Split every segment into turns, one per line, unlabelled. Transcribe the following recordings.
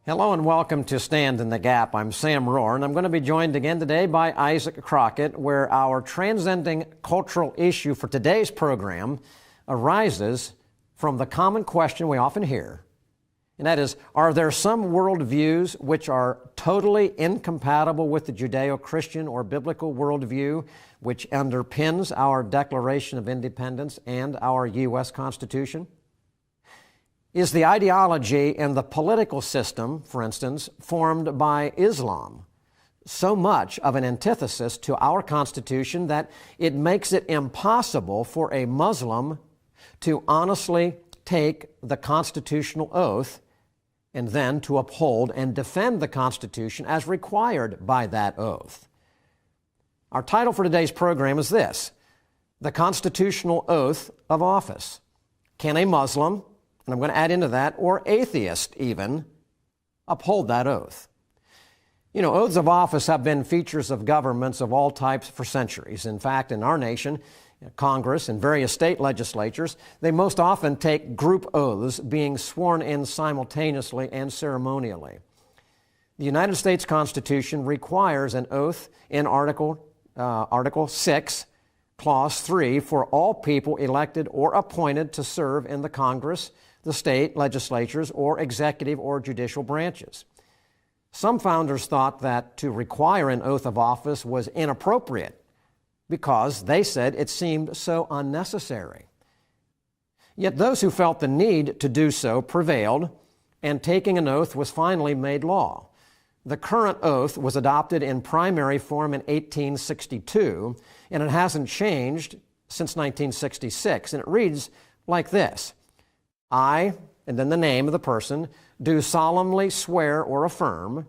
Hello and welcome to Stand in the Gap. I'm Sam Rohrer, and I'm going to be joined again today by Isaac Crockett, where our transcending cultural issue for today's program arises from the common question we often hear, and that is, are there some worldviews which are totally incompatible with the Judeao-Christian or biblical worldview, which underpins our Declaration of Independence and our U.S. Constitution? Is the ideology and the political system, for instance, formed by Islam so much of an antithesis to our Constitution that it makes it impossible for a Muslim to honestly take the constitutional oath and then to uphold and defend the Constitution as required by that oath? Our title for today's program is this: The Constitutional Oath of Office. Can a Muslim, and I'm going to add into that, or atheist even, uphold that oath? You know, oaths of office have been features of governments of all types for centuries. In fact, in our nation, Congress and various state legislatures, they most often take group oaths being sworn in simultaneously and ceremonially. The United States Constitution requires an oath in Article 6, Clause 3, for all people elected or appointed to serve in the Congress, the state legislatures, or executive or judicial branches. Some founders thought that to require an oath of office was inappropriate because they said it seemed so unnecessary. Yet those who felt the need to do so prevailed, and taking an oath was finally made law. The current oath was adopted in primary form in 1862, and it hasn't changed since 1966, and it reads like this: I, and then the name of the person, do solemnly swear or affirm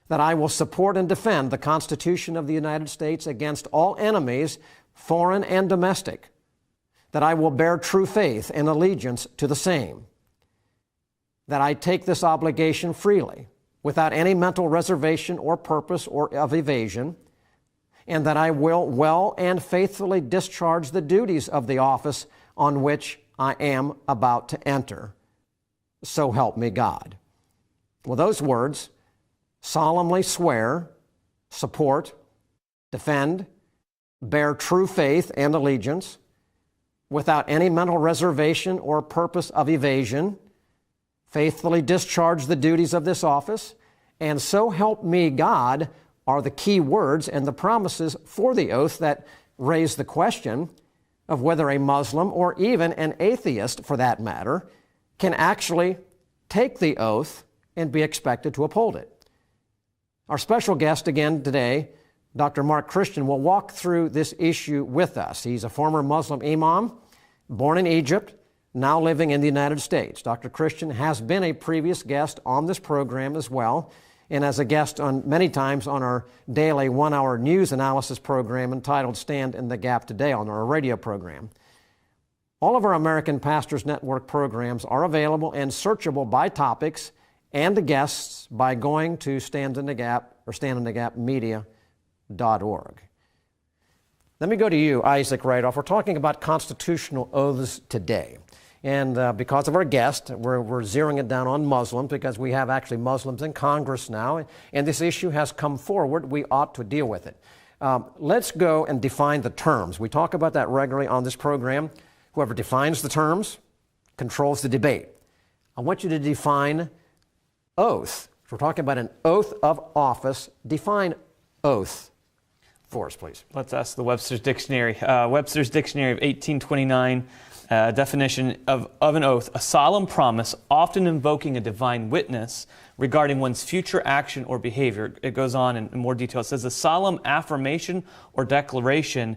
that I will support and defend the Constitution of the United States against all enemies, foreign and domestic, that I will bear true faith and allegiance to the same, that I take this obligation freely, without any mental reservation or purpose or of evasion, and that I will well and faithfully discharge the duties of the office on which I am about to enter. So help me God. Well, those words, solemnly swear, support, defend, bear true faith and allegiance, without any mental reservation or purpose of evasion, faithfully discharge the duties of this office, and so help me God, are the key words and the promises for the oath that raise the question of whether a Muslim, or even an atheist for that matter, can actually take the oath and be expected to uphold it. Our special guest again today, Dr. Mark Christian, will walk through this issue with us. He's a former Muslim Imam, born in Egypt, now living in the United States. Dr. Christian has been a previous guest on this program as well, and as a guest on many times on our daily one-hour news analysis program entitled Stand in the Gap Today on our radio program. All of our American Pastors Network programs are available and searchable by topics and the guests by going to Stand in the Gap or standinthegapmedia.org. Let me go to you, Isaac, right off. We're talking about constitutional oaths today. And because of our guest, we're zeroing it down on Muslims because we have actually Muslims in Congress now, and this issue has come forward. We ought to deal with it. Let's go and define the terms. We talk about that regularly on this program. Whoever defines the terms controls the debate. I want you to define oath. If we're talking about an oath of office, define oath for us, please.
Let's ask the Webster's Dictionary. Webster's Dictionary of 1829. Definition of an oath: a solemn promise, often invoking a divine witness regarding one's future action or behavior. It goes on in more detail. It says a solemn affirmation or declaration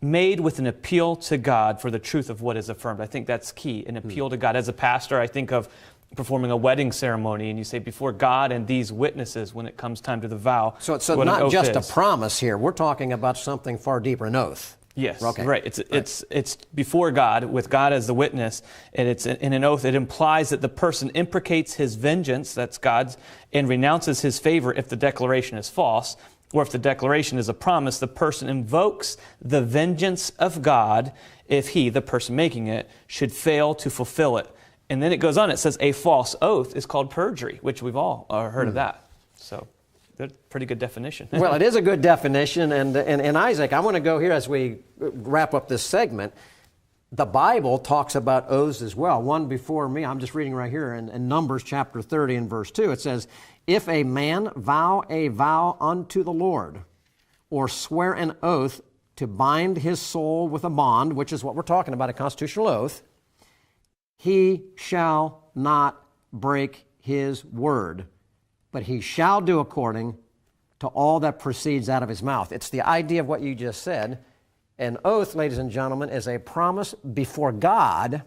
made with an appeal to God for the truth of what is affirmed. I think that's key, an appeal to God. As a pastor, I think of performing a wedding ceremony, and you say, before God and these witnesses, when it comes time to the vow.
So it's not just a promise here. We're talking about something far deeper, an oath.
Yes,
okay.
Right. It's before God, with God as the witness, and it's in an oath. It implies that the person imprecates his vengeance, that's God's, and renounces his favor if the declaration is false, or if the declaration is a promise. The person invokes the vengeance of God if he, the person making it, should fail to fulfill it. And then it goes on, it says a false oath is called perjury, which we've all heard of that. So that's a pretty good definition.
Well, it is a good definition. And Isaac, I want to go here as we wrap up this segment. The Bible talks about oaths as well. One before me, I'm just reading right here in Numbers chapter 30 and verse 2. It says, if a man vow a vow unto the Lord, or swear an oath to bind his soul with a bond, which is what we're talking about, a constitutional oath, he shall not break his word, but he shall do according to all that proceeds out of his mouth. It's the idea of what you just said. An oath, ladies and gentlemen, is a promise before God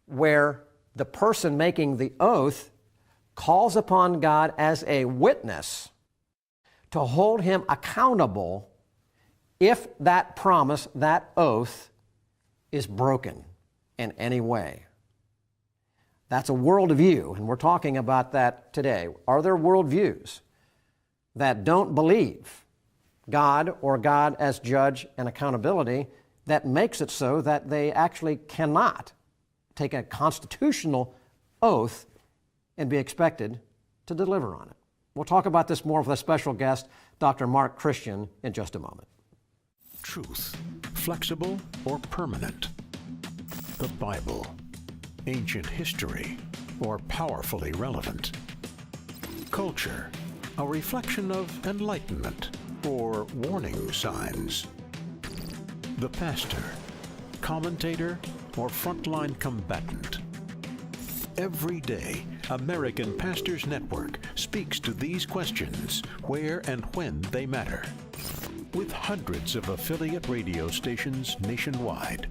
where the person making the oath calls upon God as a witness to hold him accountable if that promise, that oath, is broken in any way. That's a worldview, and we're talking about that today. Are there worldviews that don't believe God or God as judge and accountability that makes it so that they actually cannot take a constitutional oath and be expected to deliver on it? We'll talk about this more with a special guest, Dr. Mark Christian, in just a moment.
Truth, flexible or permanent? The Bible, ancient history, or powerfully relevant? Culture, a reflection of enlightenment or warning signs? The pastor, commentator, or frontline combatant? Every day, American Pastors Network speaks to these questions where and when they matter. With hundreds of affiliate radio stations nationwide,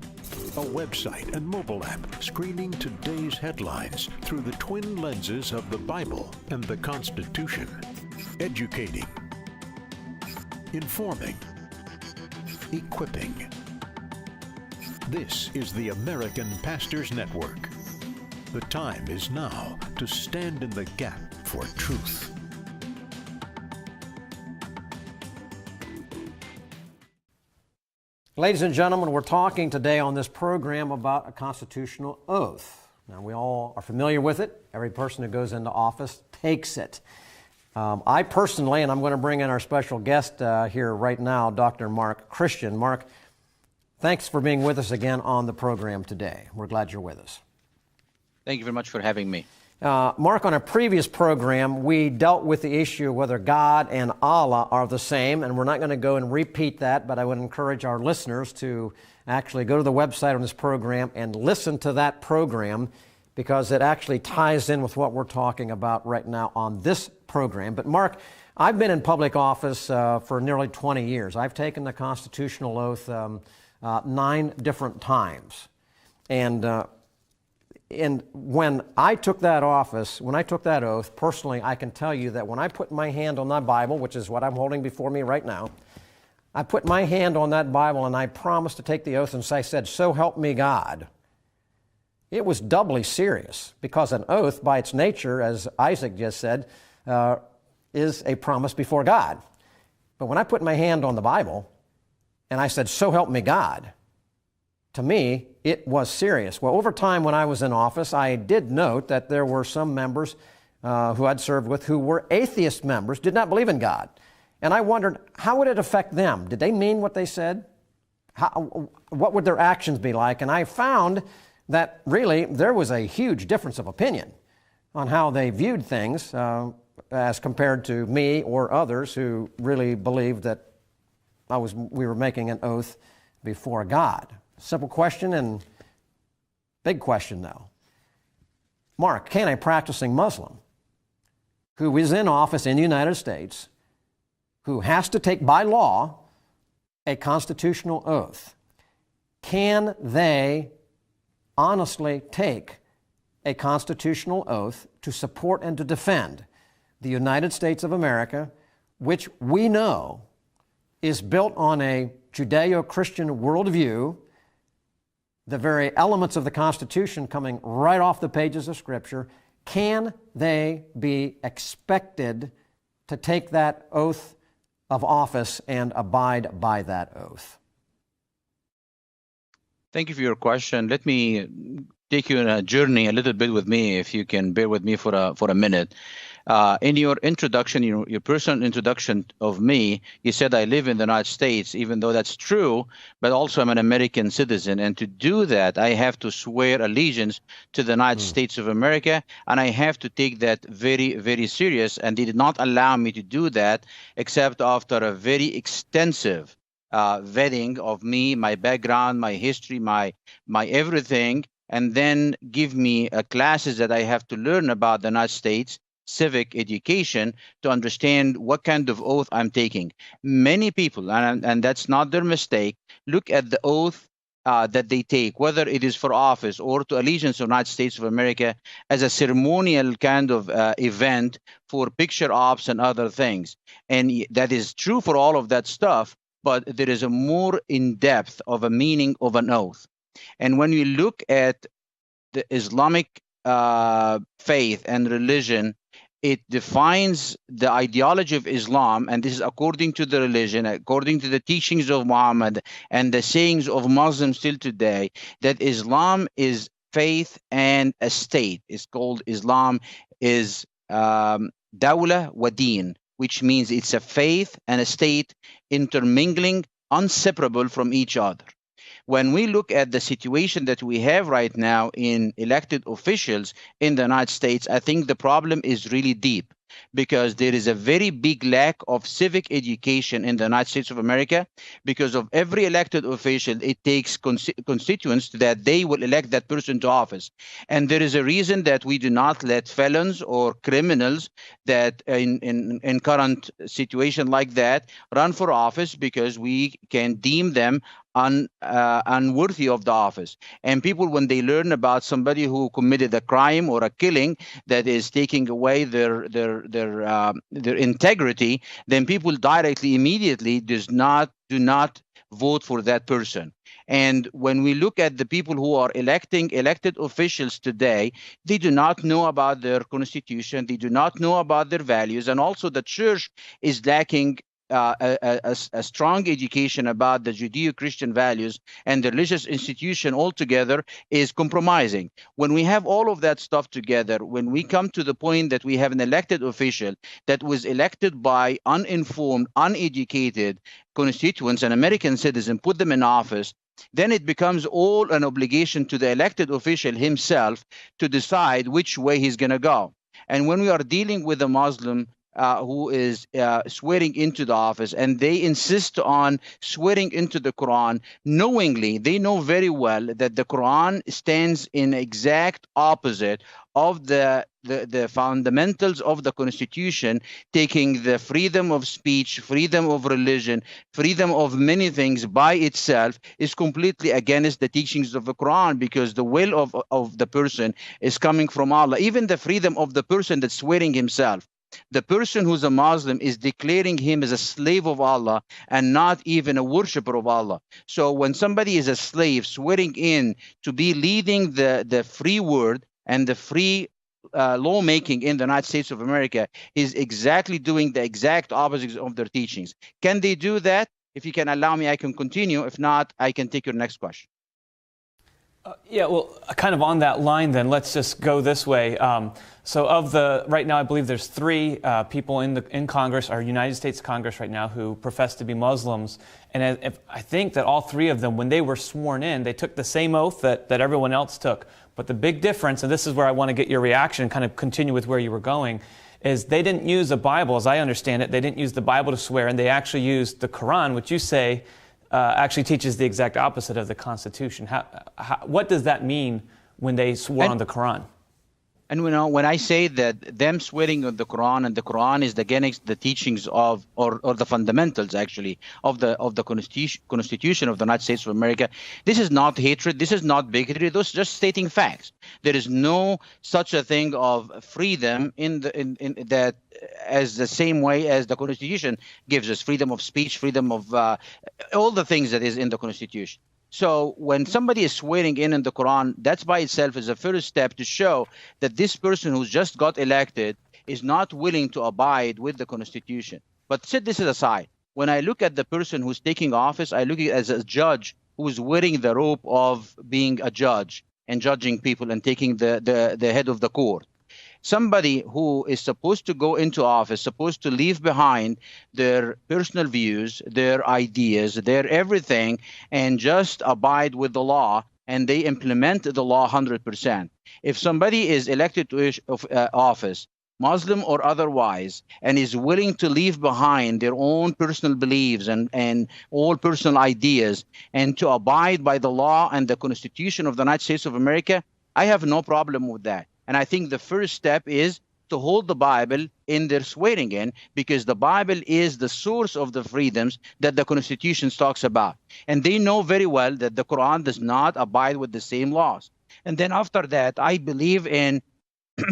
a website and mobile app screening today's headlines through the twin lenses of the Bible and the Constitution, educating, informing, equipping. This is the American Pastors Network. The time is now to stand in the gap for truth.
Ladies and gentlemen, we're talking today on this program about a constitutional oath. Now, we all are familiar with it. Every person who goes into office takes it. I personally, and I'm going to bring in our special guest here right now, Dr. Mark Christian. Mark, thanks for being with us again on the program today. We're glad you're with us.
Thank you very much for having me.
Mark, on a previous program, we dealt with the issue of whether God and Allah are the same, and we're not going to go and repeat that, but I would encourage our listeners to actually go to the website on this program and listen to that program because it actually ties in with what we're talking about right now on this program. But Mark, I've been in public office for nearly 20 years. I've taken the constitutional oath 9 different times. And when I took that office, when I took that oath, personally, I can tell you that when I put my hand on that Bible, which is what I'm holding before me right now, I put my hand on that Bible and I promised to take the oath and I said, so help me God. It was doubly serious because an oath by its nature, as Isaac just said, is a promise before God. But when I put my hand on the Bible and I said, so help me God, to me, it was serious. Well, over time when I was in office, I did note that there were some members who I'd served with who were atheist members, did not believe in God. And I wondered, how would it affect them? Did they mean what they said? What would their actions be like? And I found that really there was a huge difference of opinion on how they viewed things as compared to me or others who really believed that we were making an oath before God. Simple question and big question, though. Mark, can a practicing Muslim who is in office in the United States, who has to take by law a constitutional oath, can they honestly take a constitutional oath to support and to defend the United States of America, which we know is built on a Judeao-Christian worldview, the very elements of the Constitution coming right off the pages of Scripture? Can they be expected to take that oath of office and abide by that oath?
Thank you for your question. Let me take you on a journey a little bit with me, if you can bear with me for a minute. In your introduction, your personal introduction of me, you said I live in the United States, even though that's true, but also I'm an American citizen. And to do that, I have to swear allegiance to the United States of America, and I have to take that very, very serious. And they did not allow me to do that except after a very extensive vetting of me, my background, my history, my everything, and then give me classes that I have to learn about the United States, civic education, to understand what kind of oath I'm taking. Many people, and that's not their mistake, look at the oath that they take, whether it is for office or to allegiance to the United States of America, as a ceremonial kind of event for picture ops and other things. And that is true for all of that stuff, but there is a more in-depth of a meaning of an oath. And when you look at the Islamic faith and religion, it defines the ideology of Islam, and this is according to the religion, according to the teachings of Muhammad and the sayings of Muslims till today, that Islam is faith and a state. It's called Islam is dawla wa deen, which means it's a faith and a state intermingling, inseparable from each other. When we look at the situation that we have right now in elected officials in the United States, I think the problem is really deep, because there is a very big lack of civic education in the United States of America. Because of every elected official, it takes constituents that they will elect that person to office. And there is a reason that we do not let felons or criminals that in current situation like that run for office, because we can deem them unworthy of the office. And people, when they learn about somebody who committed a crime or a killing that is taking away their integrity, then people directly, immediately do not vote for that person. And when we look at the people who are elected officials today, they do not know about their constitution, they do not know about their values, and also the church is lacking a strong education about the Judeo-Christian values, and the religious institution altogether is compromising. When we have all of that stuff together, when we come to the point that we have an elected official that was elected by uninformed, uneducated constituents, an American citizen, put them in office, then it becomes all an obligation to the elected official himself to decide which way he's going to go. And when we are dealing with a Muslim who is swearing into the office, and they insist on swearing into the Quran knowingly, they know very well that the Quran stands in exact opposite of the fundamentals of the Constitution, taking the freedom of speech, freedom of religion, freedom of many things by itself, is completely against the teachings of the Quran, because the will of the person is coming from Allah. Even the freedom of the person that's swearing himself, the person who's a Muslim is declaring him as a slave of Allah and not even a worshiper of Allah. So when somebody is a slave swearing in to be leading the free word and the free lawmaking in the United States of America, is exactly doing the exact opposite of their teachings. Can they do that? If you can allow me, I can continue. If not, I can take your next question.
Yeah, well, kind of on that line then, let's just go this way. So right now, I believe there's 3 people in Congress, our United States Congress right now, who profess to be Muslims. And I think that all 3 of them, when they were sworn in, they took the same oath that everyone else took. But the big difference, and this is where I want to get your reaction, kind of continue with where you were going, is they didn't use a Bible, as I understand it. They didn't use the Bible to swear, and they actually used the Quran, which you say actually teaches the exact opposite of the Constitution. What does that mean when they swore on the Quran?
And when I say that them swearing on the Quran, and the Quran is against the teachings of, or the fundamentals actually of the Constitution of the United States of America, this is not hatred, this is not bigotry, those are just stating facts. There is no such a thing of freedom in that, as the same way as the Constitution gives us freedom of speech, freedom of all the things that is in the Constitution. So when somebody is swearing in the Quran, that's by itself is a first step to show that this person who's just got elected is not willing to abide with the Constitution. But set this aside. When I look at the person who's taking office, I look at it as a judge who's wearing the robe of being a judge. and judging people and taking the head of the court. Somebody who is supposed to go into office, supposed to leave behind their personal views, their ideas, their everything, and just abide with the law, and they implement the law 100%. If somebody is elected to office, Muslim or otherwise, and is willing to leave behind their own personal beliefs and all personal ideas, and to abide by the law and the Constitution of the United States of America, I have no problem with that. And I think the first step is to hold the Bible in their swearing in, because the Bible is the source of the freedoms that the Constitution talks about. And they know very well that the Quran does not abide with the same laws. And then after that, I believe in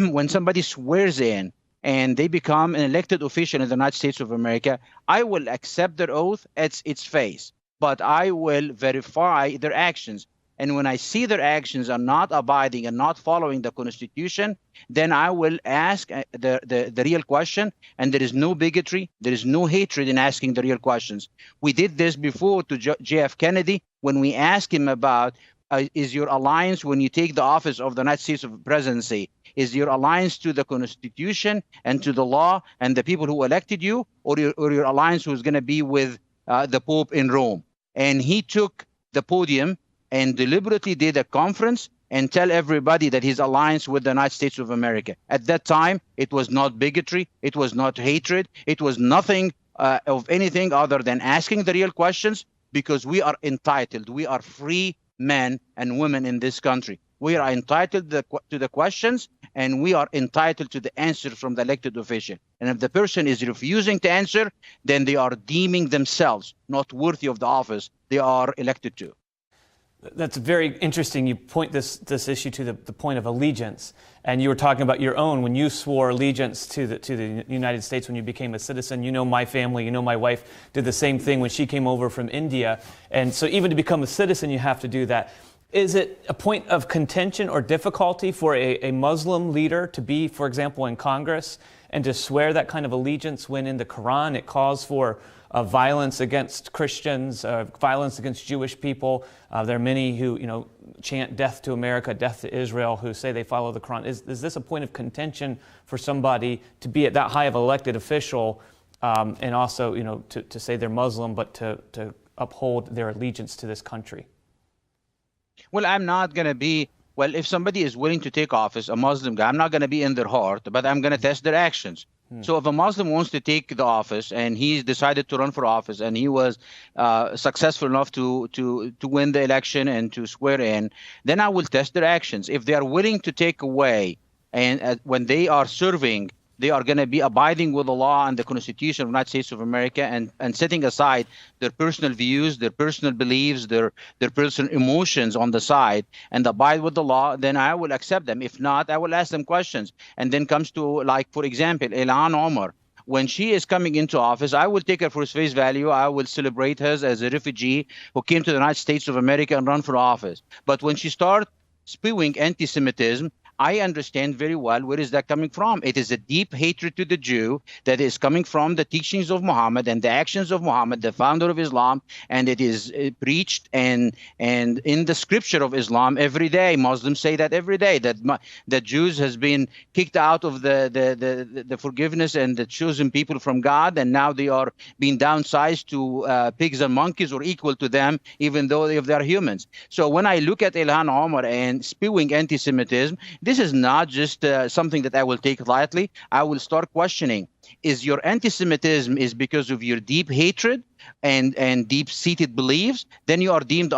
when somebody swears in and they become an elected official in the United States of America, I will accept their oath at its face, but I will verify their actions. And when I see their actions are not abiding and not following the Constitution, then I will ask the real question. And there is no bigotry, there is no hatred in asking the real questions. We did this before to J.F. Kennedy when we asked him about, is your alliance when you take the office of the United States presidency, is your alliance to the Constitution and to the law and the people who elected you, or your alliance was going to be with the Pope in Rome? And he took the podium and deliberately did a conference and tell everybody that his alliance with the United States of America. At that time, it was not bigotry, it was not hatred, it was nothing of anything other than asking the real questions, because we are entitled. We are free men and women in this country. We are entitled to the questions, and we are entitled to the answer from the elected official. And if the person is refusing to answer, then they are deeming themselves not worthy of the office they are elected to.
That's very interesting. You point this issue to the point of allegiance, and you were talking about your own when you swore allegiance to the United States when you became a citizen. You know, my family, you know, my wife did the same thing when she came over from India, and so even to become a citizen, you have to do that. Is it a point of contention or difficulty for a Muslim leader to be, for example, in Congress and to swear that kind of allegiance when in the Quran it calls for violence against Christians, violence against Jewish people? There are many who, chant death to America, death to Israel, who say they follow the Quran. Is this a point of contention for somebody to be at that high of elected official and also, to say they're Muslim, but to uphold their allegiance to this country?
Well, I'm not going to be, if somebody is willing to take office, a Muslim guy, I'm not going to be in their heart, but I'm going to test their actions. So if a Muslim wants to take the office and he's decided to run for office and he was successful enough to win the election and to swear in, then I will test their actions. If they are willing to take away, and when they are serving, they are going to be abiding with the law and the Constitution of the United States of America and setting aside their personal views, their personal beliefs, their personal emotions on the side and abide with the law, then I will accept them. If not, I will ask them questions. And then comes to, like, for example, Ilhan Omar. When she is coming into office, I will take her for face value. I will celebrate her as a refugee who came to the United States of America and run for office. But when she starts spewing anti-Semitism, I understand very well where is that coming from. It is a deep hatred to the Jew that is coming from the teachings of Muhammad and the actions of Muhammad, the founder of Islam, and it is preached and in the scripture of Islam every day. Muslims say that every day, that Jews has been kicked out of the forgiveness and the chosen people from God, and now they are being downsized to pigs and monkeys or equal to them, even though they are humans. So when I look at Ilhan Omar and spewing anti-Semitism, this is not just something that I will take lightly. I will start questioning, is your anti-Semitism is because of your deep hatred and deep-seated beliefs? Then you are deemed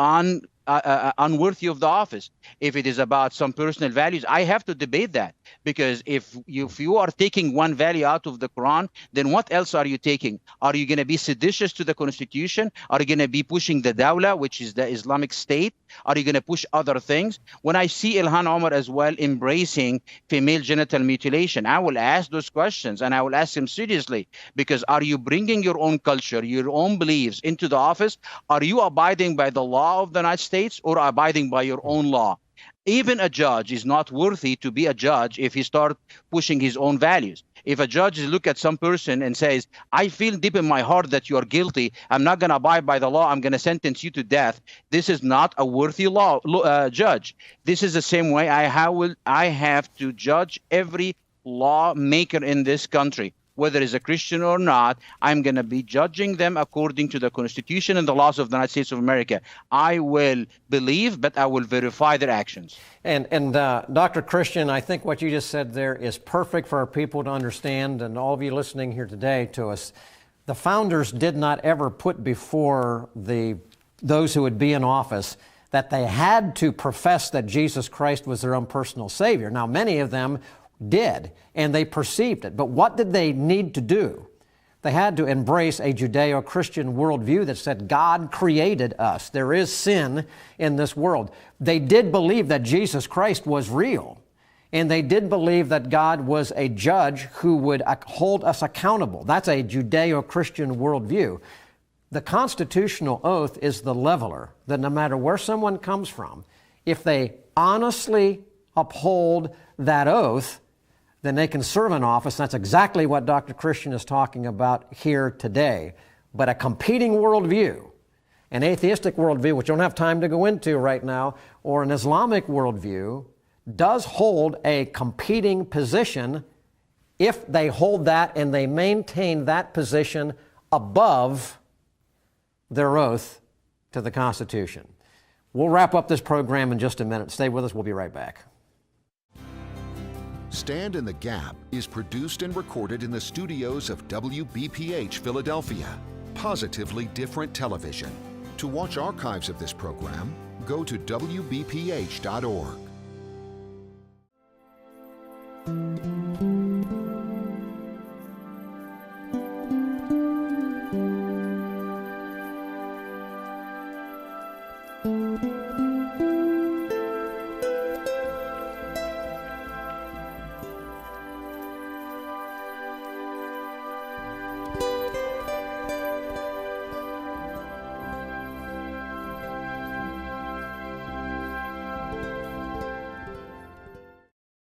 unworthy of the office. If it is about some personal values, I have to debate that, because if you are taking one value out of the Quran, then what else are you taking? Are you going to be seditious to the Constitution? Are you going to be pushing the Dawla, which is the Islamic State? Are you going to push other things? When I see Ilhan Omar as well embracing female genital mutilation, I will ask those questions, and I will ask him seriously, because are you bringing your own culture, your own beliefs into the office? Are you abiding by the law of the United States or abiding by your own law? Even a judge is not worthy to be a judge if he starts pushing his own values. If a judge look at some person and says, I feel deep in my heart that you are guilty, I'm not going to abide by the law, I'm going to sentence you to death, this is not a worthy judge. This is the same way I have to judge every lawmaker in this country. Whether it's a Christian or not, I'm going to be judging them according to the Constitution and the laws of the United States of America. I will believe, but I will verify their actions.
And Dr. Christian, I think what you just said there is perfect for our people to understand, and all of you listening here today to us. The founders did not ever put before those who would be in office that they had to profess that Jesus Christ was their own personal Savior. Now, many of them did, and they perceived it. But what did they need to do? They had to embrace a Judeao-Christian worldview that said God created us. There is sin in this world. They did believe that Jesus Christ was real, and they did believe that God was a judge who would hold us accountable. That's a Judeao-Christian worldview. The constitutional oath is the leveler, that no matter where someone comes from, if they honestly uphold that oath, then they can serve in office. That's exactly what Dr. Christian is talking about here today. But a competing worldview, an atheistic worldview, which I don't have time to go into right now, or an Islamic worldview, does hold a competing position if they hold that and they maintain that position above their oath to the Constitution. We'll wrap up this program in just a minute. Stay with us. We'll be right back.
Stand in the Gap is produced and recorded in the studios of WBPH Philadelphia, positively different television. To watch archives of this program, go to WBPH.org.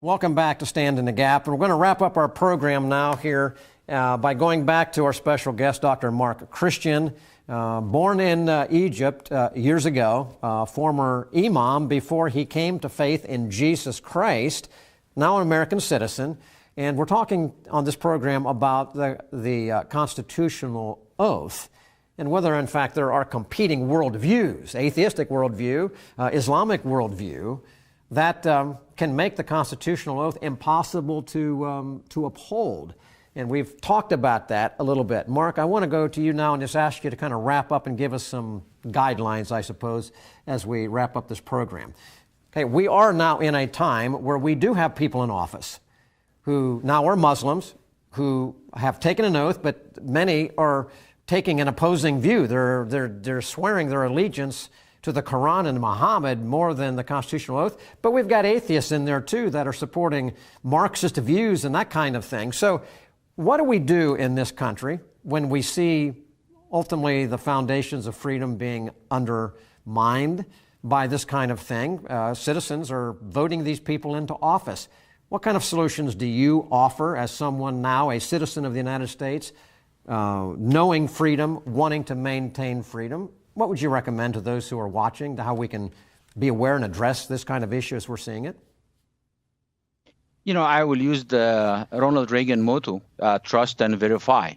Welcome back to Stand in the Gap. And we're going to wrap up our program now here by going back to our special guest, Dr. Mark Christian, born in Egypt years ago, former imam before he came to faith in Jesus Christ, now an American citizen. And we're talking on this program about the constitutional oath and whether, in fact, there are competing worldviews, atheistic worldview, Islamic worldview, that can make the constitutional oath impossible to uphold. And we've talked about that a little bit. Mark, I want to go to you now and just ask you to kind of wrap up and give us some guidelines, I suppose, as we wrap up this program. Okay, we are now in a time where we do have people in office who now are Muslims, who have taken an oath, but many are taking an opposing view. They're swearing their allegiance to the Quran and Muhammad more than the constitutional oath. But we've got atheists in there too that are supporting Marxist views and that kind of thing. So what do we do in this country when we see ultimately the foundations of freedom being undermined by this kind of thing? Citizens are voting these people into office. What kind of solutions do you offer as someone now, a citizen of the United States, knowing freedom, wanting to maintain freedom? What would you recommend to those who are watching, to how we can be aware and address this kind of issue as we're seeing it?
You know, I will use the Ronald Reagan motto, trust and verify.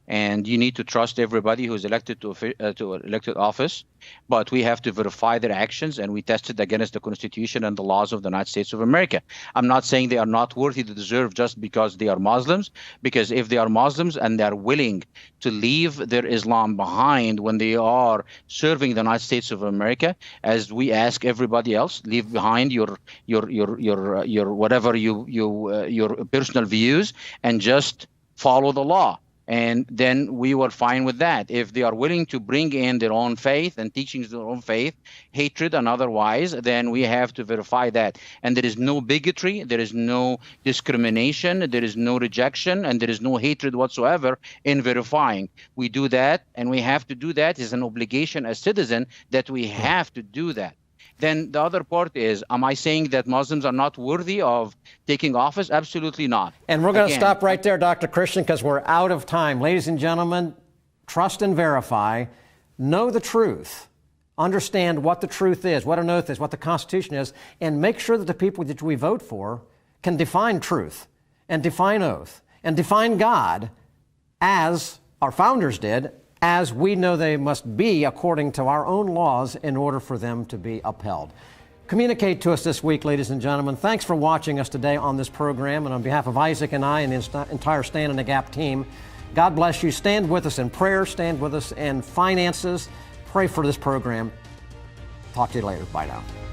And you need to trust everybody who's elected to elected office, but we have to verify their actions, and we test it against the Constitution and the laws of the United States of America. I'm not saying they are not worthy to deserve just because they are Muslims, because if they are Muslims and they are willing to leave their Islam behind when they are serving the United States of America, as we ask everybody else, leave behind your whatever your personal views and just follow the law. And then we were fine with that. If they are willing to bring in their own faith and teachings of their own faith, hatred and otherwise, then we have to verify that. And there is no bigotry, there is no discrimination, there is no rejection, and there is no hatred whatsoever in verifying. We do that, and we have to do that. It's an obligation as citizen that we have to do that. Then the other part is, am I saying that Muslims are not worthy of taking office? Absolutely not.
And we're going to stop right there, Dr. Christian, because we're out of time. Ladies and gentlemen, trust and verify. Know the truth. Understand what the truth is, what an oath is, what the Constitution is, and make sure that the people that we vote for can define truth and define oath and define God as our founders did, as we know they must be according to our own laws in order for them to be upheld. Communicate to us this week, ladies and gentlemen. Thanks for watching us today on this program, and on behalf of Isaac and I and the entire Stand in the Gap team, God bless you. Stand with us in prayer, stand with us in finances. Pray for this program. Talk to you later. Bye now.